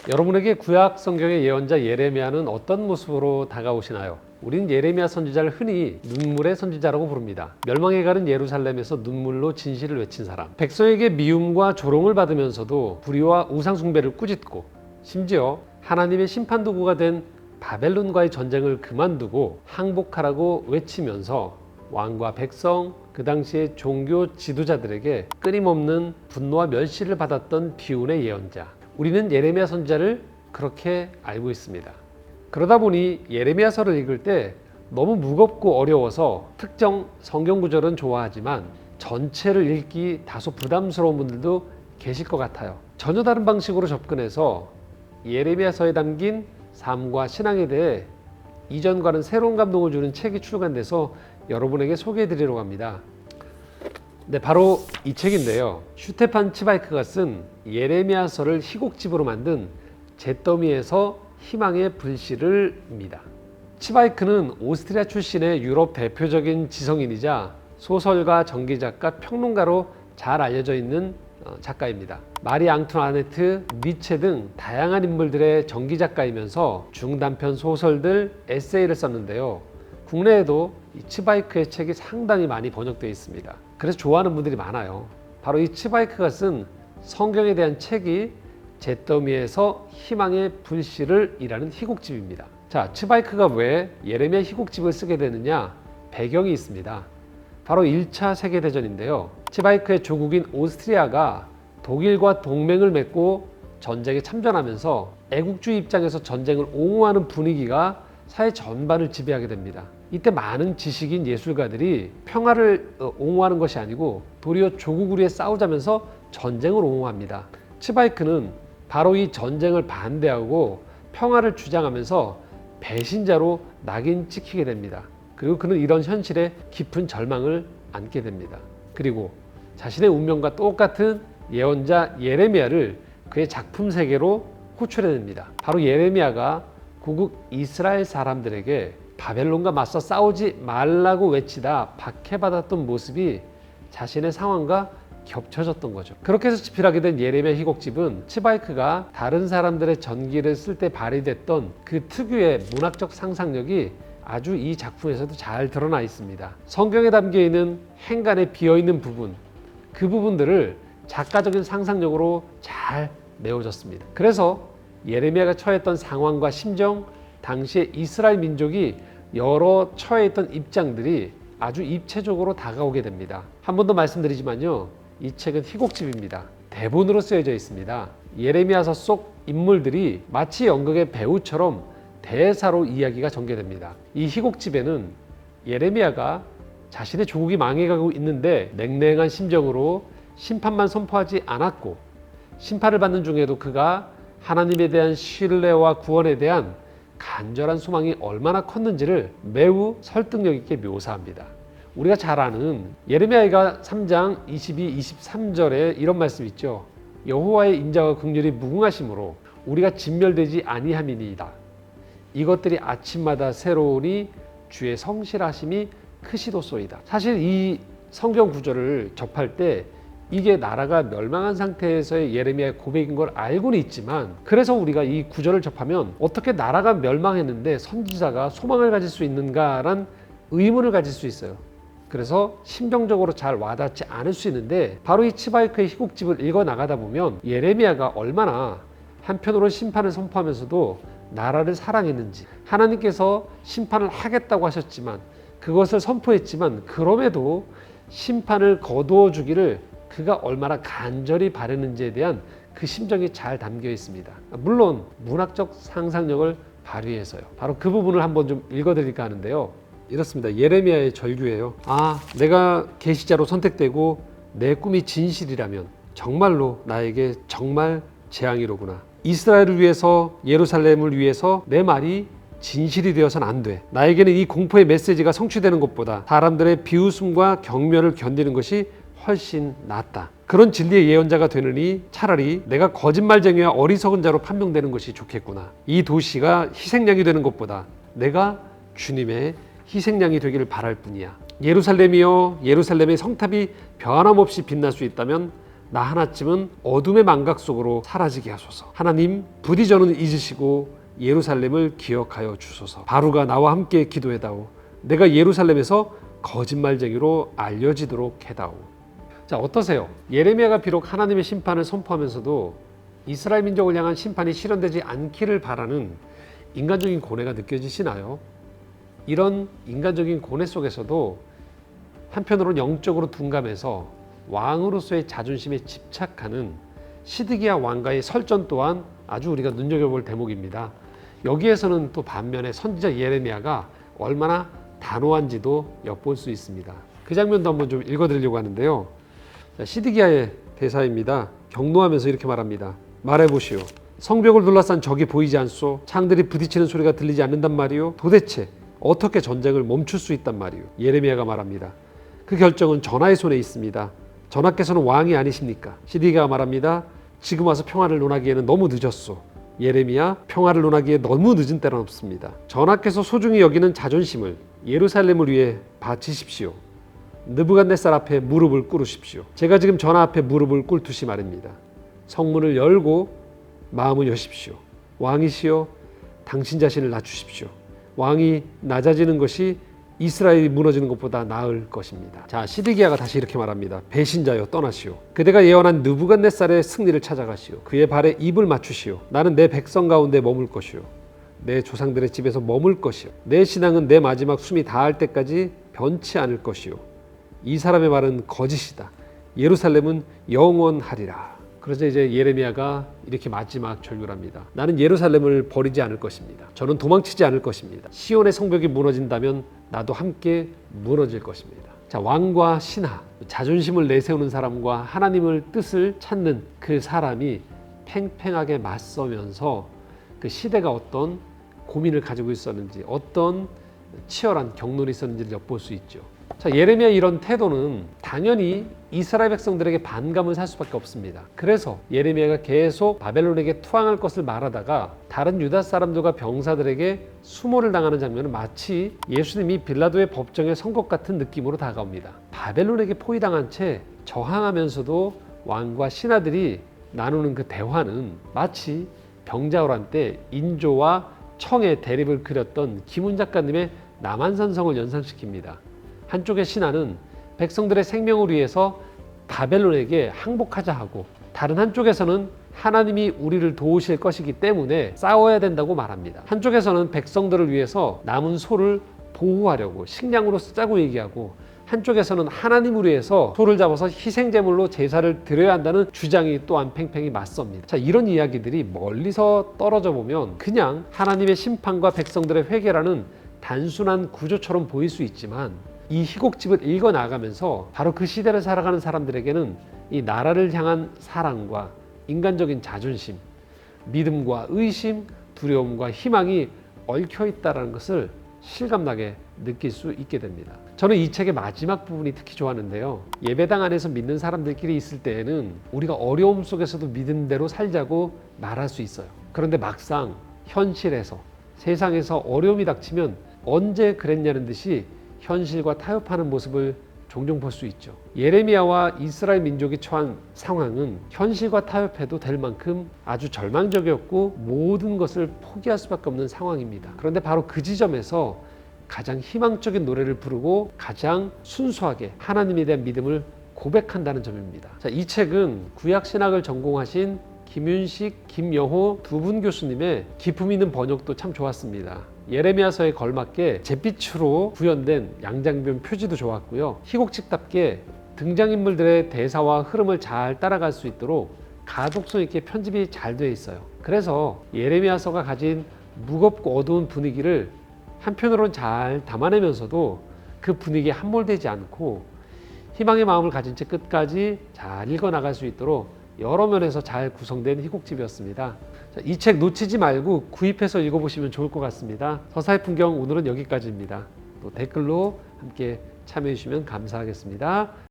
여러분에게 구약 성경의 예언자 예레미야는 어떤 모습으로 다가오시나요? 우린 예레미야 선지자를 흔히 눈물의 선지자라고 부릅니다. 멸망에 가는 예루살렘에서 눈물로 진실을 외친 사람, 백성에게 미움과 조롱을 받으면서도 불의와 우상 숭배를 꾸짖고 심지어 하나님의 심판 도구가 된 바벨론과의 전쟁을 그만두고 항복하라고 외치면서 왕과 백성, 그 당시의 종교 지도자들에게 끊임없는 분노와 멸시를 받았던 비운의 예언자. 우리는 예레미야 선지자를 그렇게 알고 있습니다. 그러다 보니 예레미야서를 읽을 때 너무 무겁고 어려워서 특정 성경 구절은 좋아하지만 전체를 읽기 다소 부담스러운 분들도 계실 것 같아요. 전혀 다른 방식으로 접근해서 예레미야서에 담긴 삶과 신앙에 대해 이전과는 새로운 감동을 주는 책이 출간돼서 여러분에게 소개해 드리려고 합니다. 네, 바로 이 책인데요. 슈테판 치바이크가 쓴 예레미야서를 희곡집으로 만든 잿더미에서 희망의 불씨를입니다. 치바이크는 오스트리아 출신의 유럽 대표적인 지성인이자 소설가, 전기작가, 평론가로 잘 알려져 있는 작가입니다. 마리 앙투아네트, 니체 등 다양한 인물들의 전기작가이면서 중단편 소설들, 에세이를 썼는데요. 국내에도 이 치바이크의 책이 상당히 많이 번역되어 있습니다. 그래서 좋아하는 분들이 많아요. 바로 이 치바이크가 쓴 성경에 대한 책이 잿더미에서 희망의 불씨를 이라는 희곡집입니다. 자, 치바이크가 왜 예레미야 희곡집을 쓰게 되느냐? 배경이 있습니다. 바로 1차 세계대전인데요. 치바이크의 조국인 오스트리아가 독일과 동맹을 맺고 전쟁에 참전하면서 애국주의 입장에서 전쟁을 옹호하는 분위기가 사회 전반을 지배하게 됩니다. 이때 많은 지식인 예술가들이 평화를 옹호하는 것이 아니고 도리어 조국을 위해 싸우자면서 전쟁을 옹호합니다. 치바이크는 바로 이 전쟁을 반대하고 평화를 주장하면서 배신자로 낙인 찍히게 됩니다. 그리고 그는 이런 현실에 깊은 절망을 안게 됩니다. 그리고 자신의 운명과 똑같은 예언자 예레미야를 그의 작품 세계로 호출해냅니다. 바로 예레미야가 고국 이스라엘 사람들에게 바벨론과 맞서 싸우지 말라고 외치다 박해받았던 모습이 자신의 상황과 겹쳐졌던 거죠. 그렇게 해서 집필하게 된 예레미야 희곡집은 치바이크가 다른 사람들의 전기를 쓸 때 발휘됐던 그 특유의 문학적 상상력이 아주 이 작품에서도 잘 드러나 있습니다. 성경에 담겨 있는 행간에 비어있는 부분, 그 부분들을 작가적인 상상력으로 잘 메워졌습니다. 그래서 예레미야가 처했던 상황과 심정, 당시의 이스라엘 민족이 여러 처해 있던 입장들이 아주 입체적으로 다가오게 됩니다. 한 번 더 말씀드리지만요, 이 책은 희곡집입니다. 대본으로 쓰여져 있습니다. 예레미야서 속 인물들이 마치 연극의 배우처럼 대사로 이야기가 전개됩니다. 이 희곡집에는 예레미야가 자신의 조국이 망해가고 있는데 냉랭한 심정으로 심판만 선포하지 않았고, 심판을 받는 중에도 그가 하나님에 대한 신뢰와 구원에 대한 간절한 소망이 얼마나 컸는지를 매우 설득력 있게 묘사합니다. 우리가 잘 아는 예레미야가 3장 22, 23절에 이런 말씀이 있죠. 여호와의 인자와 긍휼이 무궁하심으로 우리가 진멸되지 아니함이니이다. 이것들이 아침마다 새로우니 주의 성실하심이 크시도소이다. 사실 이 성경 구절을 접할 때 이게 나라가 멸망한 상태에서의 예레미야의 고백인 걸 알고는 있지만, 그래서 우리가 이 구절을 접하면 어떻게 나라가 멸망했는데 선지자가 소망을 가질 수 있는가란 의문을 가질 수 있어요. 그래서 심정적으로 잘 와닿지 않을 수 있는데, 바로 이 치바이크의 희곡집을 읽어 나가다 보면 예레미야가 얼마나 한편으로 심판을 선포하면서도 나라를 사랑했는지, 하나님께서 심판을 하겠다고 하셨지만 그것을 선포했지만 그럼에도 심판을 거두어 주기를 그가 얼마나 간절히 바랬는지에 대한 그 심정이 잘 담겨 있습니다. 물론 문학적 상상력을 발휘해서요. 바로 그 부분을 한번 좀 읽어드릴까 하는데요. 이렇습니다. 예레미야의 절규예요. 내가 계시자로 선택되고 내 꿈이 진실이라면 정말로 나에게 정말 재앙이로구나. 이스라엘을 위해서, 예루살렘을 위해서 내 말이 진실이 되어서는 안 돼. 나에게는 이 공포의 메시지가 성취되는 것보다 사람들의 비웃음과 경멸을 견디는 것이 훨씬 낫다. 그런 진리의 예언자가 되느니 차라리 내가 거짓말쟁이와 어리석은 자로 판명되는 것이 좋겠구나. 이 도시가 희생양이 되는 것보다 내가 주님의 희생양이 되기를 바랄 뿐이야. 예루살렘이여, 예루살렘의 성탑이 변함없이 빛날 수 있다면 나 하나쯤은 어둠의 망각 속으로 사라지게 하소서. 하나님, 부디 저는 잊으시고 예루살렘을 기억하여 주소서. 바루가 나와 함께 기도해다오. 내가 예루살렘에서 거짓말쟁이로 알려지도록 해다오. 자, 어떠세요? 예레미야가 비록 하나님의 심판을 선포하면서도 이스라엘 민족을 향한 심판이 실현되지 않기를 바라는 인간적인 고뇌가 느껴지시나요? 이런 인간적인 고뇌 속에서도 한편으로는 영적으로 둔감해서 왕으로서의 자존심에 집착하는 시드기야 왕가의 설전 또한 아주 우리가 눈여겨볼 대목입니다. 여기에서는 또 반면에 선지자 예레미야가 얼마나 단호한지도 엿볼 수 있습니다. 그 장면도 한번 좀 읽어드리려고 하는데요. 시드기야의 대사입니다. 경노하면서 이렇게 말합니다. 말해보시오. 성벽을 둘러싼 적이 보이지 않소? 창들이 부딪히는 소리가 들리지 않는단 말이오? 도대체 어떻게 전쟁을 멈출 수 있단 말이오? 예레미야가 말합니다. 그 결정은 전하의 손에 있습니다. 전하께서는 왕이 아니십니까? 시드기야가 말합니다. 지금 와서 평화를 논하기에는 너무 늦었소. 예레미야, 평화를 논하기에 너무 늦은 때는 없습니다. 전하께서 소중히 여기는 자존심을 예루살렘을 위해 바치십시오. 느부갓네살 앞에 무릎을 꿇으십시오. 제가 지금 전하 앞에 무릎을 꿇듯이 말입니다. 성문을 열고 마음을 여십시오. 왕이시여, 당신 자신을 낮추십시오. 왕이 낮아지는 것이 이스라엘이 무너지는 것보다 나을 것입니다. 자, 시드기야가 다시 이렇게 말합니다. 배신자여, 떠나시오. 그대가 예언한 느부갓네살의 승리를 찾아가시오. 그의 발에 입을 맞추시오. 나는 내 백성 가운데 머물 것이오. 내 조상들의 집에서 머물 것이오. 내 신앙은 내 마지막 숨이 닿을 때까지 변치 않을 것이오. 이 사람의 말은 거짓이다. 예루살렘은 영원하리라. 그래서 이제 예레미야가 이렇게 마지막 절규를 합니다. 나는 예루살렘을 버리지 않을 것입니다. 저는 도망치지 않을 것입니다. 시온의 성벽이 무너진다면 나도 함께 무너질 것입니다. 자, 왕과 신하, 자존심을 내세우는 사람과 하나님의 뜻을 찾는 그 사람이 팽팽하게 맞서면서 그 시대가 어떤 고민을 가지고 있었는지, 어떤 치열한 경륜이 있었는지를 엿볼 수 있죠. 자, 예레미야 이런 태도는 당연히 이스라엘 백성들에게 반감을 살 수밖에 없습니다. 그래서 예레미야가 계속 바벨론에게 투항할 것을 말하다가 다른 유다 사람들과 병사들에게 수모를 당하는 장면은 마치 예수님이 빌라도의 법정에 선 것 같은 느낌으로 다가옵니다. 바벨론에게 포위당한 채 저항하면서도 왕과 신하들이 나누는 그 대화는 마치 병자호란 때 인조와 청의 대립을 그렸던 김훈 작가님의 남한산성을 연상시킵니다. 한쪽의 신하는 백성들의 생명을 위해서 바벨론에게 항복하자 하고, 다른 한쪽에서는 하나님이 우리를 도우실 것이기 때문에 싸워야 된다고 말합니다. 한쪽에서는 백성들을 위해서 남은 소를 보호하려고 식량으로 쓰자고 얘기하고, 한쪽에서는 하나님을 위해서 소를 잡아서 희생제물로 제사를 드려야 한다는 주장이 또한 팽팽히 맞섭니다. 자, 이런 이야기들이 멀리서 떨어져 보면 그냥 하나님의 심판과 백성들의 회개라는 단순한 구조처럼 보일 수 있지만, 이 희곡집을 읽어나가면서 바로 그 시대를 살아가는 사람들에게는 이 나라를 향한 사랑과 인간적인 자존심, 믿음과 의심, 두려움과 희망이 얽혀있다는 것을 실감나게 느낄 수 있게 됩니다. 저는 이 책의 마지막 부분이 특히 좋았는데요. 예배당 안에서 믿는 사람들끼리 있을 때에는 우리가 어려움 속에서도 믿음대로 살자고 말할 수 있어요. 그런데 막상 현실에서, 세상에서 어려움이 닥치면 언제 그랬냐는 듯이 현실과 타협하는 모습을 종종 볼 수 있죠. 예레미야와 이스라엘 민족이 처한 상황은 현실과 타협해도 될 만큼 아주 절망적이었고 모든 것을 포기할 수밖에 없는 상황입니다. 그런데 바로 그 지점에서 가장 희망적인 노래를 부르고 가장 순수하게 하나님에 대한 믿음을 고백한다는 점입니다. 자, 이 책은 구약신학을 전공하신 김윤식, 김여호 두 분 교수님의 기품 있는 번역도 참 좋았습니다. 예레미야서에 걸맞게 잿빛으로 구현된 양장변 표지도 좋았고요. 희곡집답게 등장인물들의 대사와 흐름을 잘 따라갈 수 있도록 가독성 있게 편집이 잘 되어 있어요. 그래서 예레미야서가 가진 무겁고 어두운 분위기를 한편으로는 잘 담아내면서도 그 분위기에 함몰되지 않고 희망의 마음을 가진 채 끝까지 잘 읽어나갈 수 있도록 여러 면에서 잘 구성된 희곡집이었습니다. 이 책 놓치지 말고 구입해서 읽어보시면 좋을 것 같습니다. 서사의 풍경 오늘은 여기까지입니다. 또 댓글로 함께 참여해 주시면 감사하겠습니다.